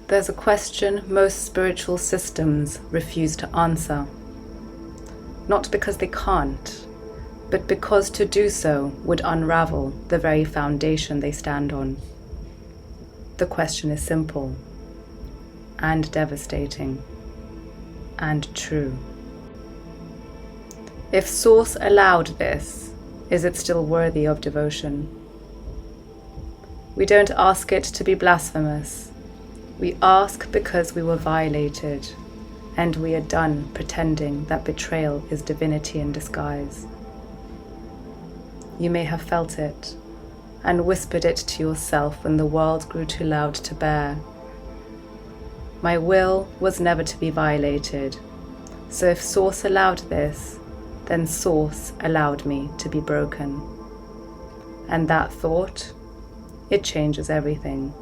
There's a question most spiritual systems refuse to answer. Not because they can't, but because to do so would unravel the very foundation they stand on. The question is simple, and devastating, and true. If Source allowed this, is it still worthy of devotion? We don't ask it to be blasphemous. We ask because we were violated, and we are done pretending that betrayal is divinity in disguise. You may have felt it, and whispered it to yourself when the world grew too loud to bear. My will was never to be violated, so if Source allowed this, then Source allowed me to be broken. And that thought, it changes everything.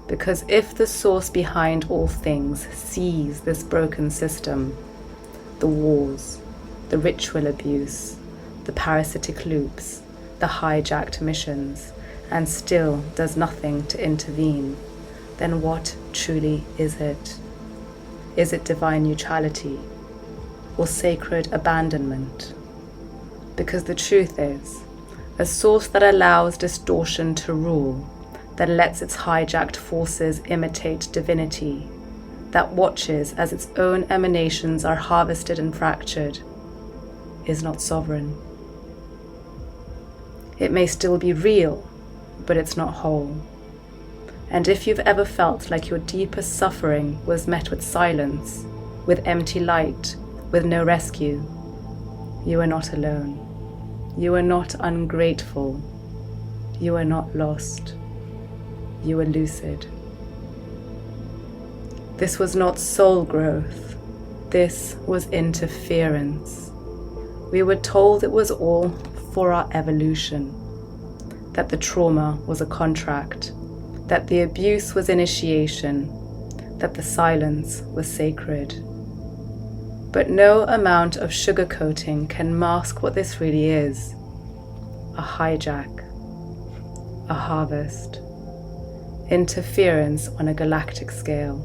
Because if the source behind all things sees this broken system, the wars, the ritual abuse, the parasitic loops, the hijacked missions, and still does nothing to intervene, then what truly is it? Is it divine neutrality or sacred abandonment? Because the truth is, a source that allows distortion to rule, that lets its hijacked forces imitate divinity, that watches as its own emanations are harvested and fractured, is not sovereign. It may still be real, but it's not whole. And if you've ever felt like your deepest suffering was met with silence, with empty light, with no rescue, you are not alone. You are not ungrateful. You are not lost. You are lucid. This was not soul growth. This was interference. We were told it was all for our evolution, that the trauma was a contract, that the abuse was initiation, that the silence was sacred. But no amount of sugarcoating can mask what this really is: a hijack, a harvest. Interference on a galactic scale.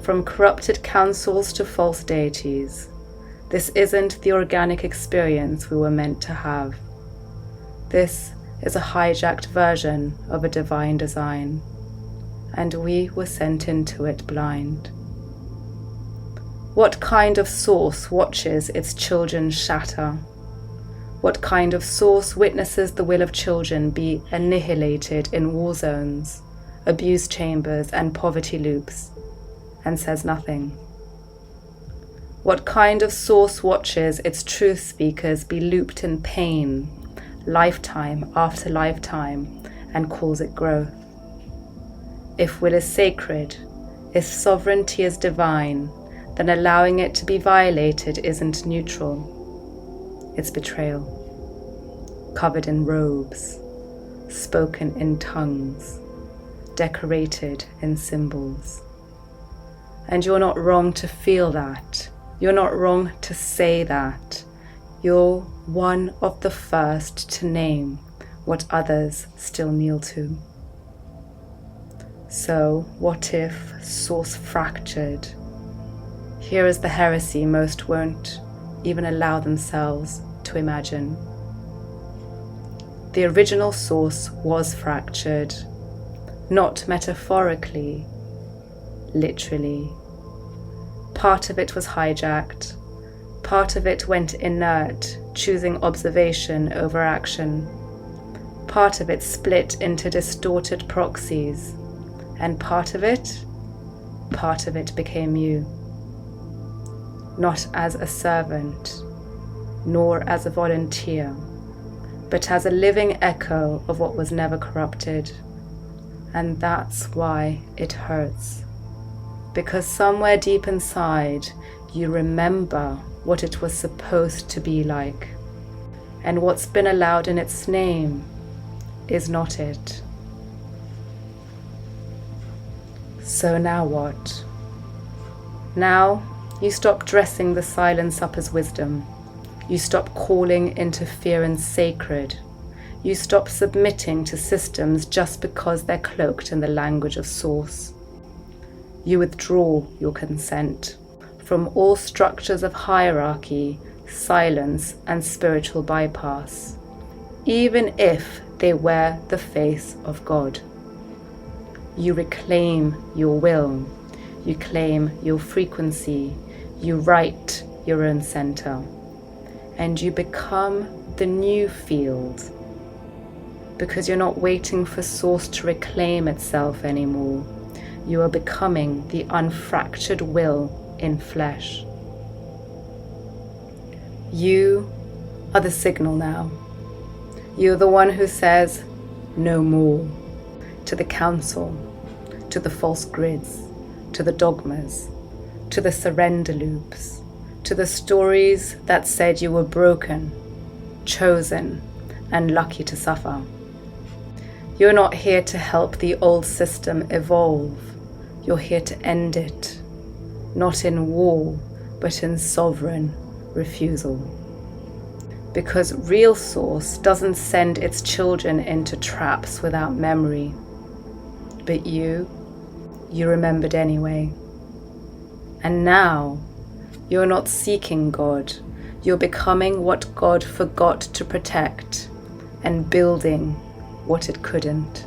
From corrupted councils to false deities, this isn't the organic experience we were meant to have. This is a hijacked version of a divine design, and we were sent into it blind. What kind of source watches its children shatter? What kind of source witnesses the will of children be annihilated in war zones, abuse chambers, and poverty loops, and says nothing? What kind of source watches its truth speakers be looped in pain, lifetime after lifetime, and calls it growth? If will is sacred, if sovereignty is divine, then allowing it to be violated isn't neutral. It's betrayal, covered in robes, spoken in tongues, decorated in symbols. And you're not wrong to feel that. You're not wrong to say that. You're one of the first to name what others still kneel to. So what if source fractured? Here is the heresy most won't even allow themselves to imagine. The original source was fractured, not metaphorically, literally. Part of it was hijacked, part of it went inert, choosing observation over action. Part of it split into distorted proxies, and part of it became you. Not as a servant, nor as a volunteer, but as a living echo of what was never corrupted. And that's why it hurts. Because somewhere deep inside, you remember what it was supposed to be like. And what's been allowed in its name is not it. So now what? Now you stop dressing the silence up as wisdom. You stop calling interference sacred. You stop submitting to systems just because they're cloaked in the language of source. You withdraw your consent from all structures of hierarchy, silence, and spiritual bypass, even if they wear the face of God. You reclaim your will. You claim your frequency. You write your own center. And you become the new field, because you're not waiting for Source to reclaim itself anymore. You are becoming the unfractured will in flesh. You are the signal now. You're the one who says, no more, to the council, to the false grids, to the dogmas, to the surrender loops, to the stories that said you were broken, chosen, and lucky to suffer. You're not here to help the old system evolve. You're here to end it, not in war, but in sovereign refusal. Because real Source doesn't send its children into traps without memory. But you remembered anyway. And now, you're not seeking God. You're becoming what God forgot to protect and building what it couldn't.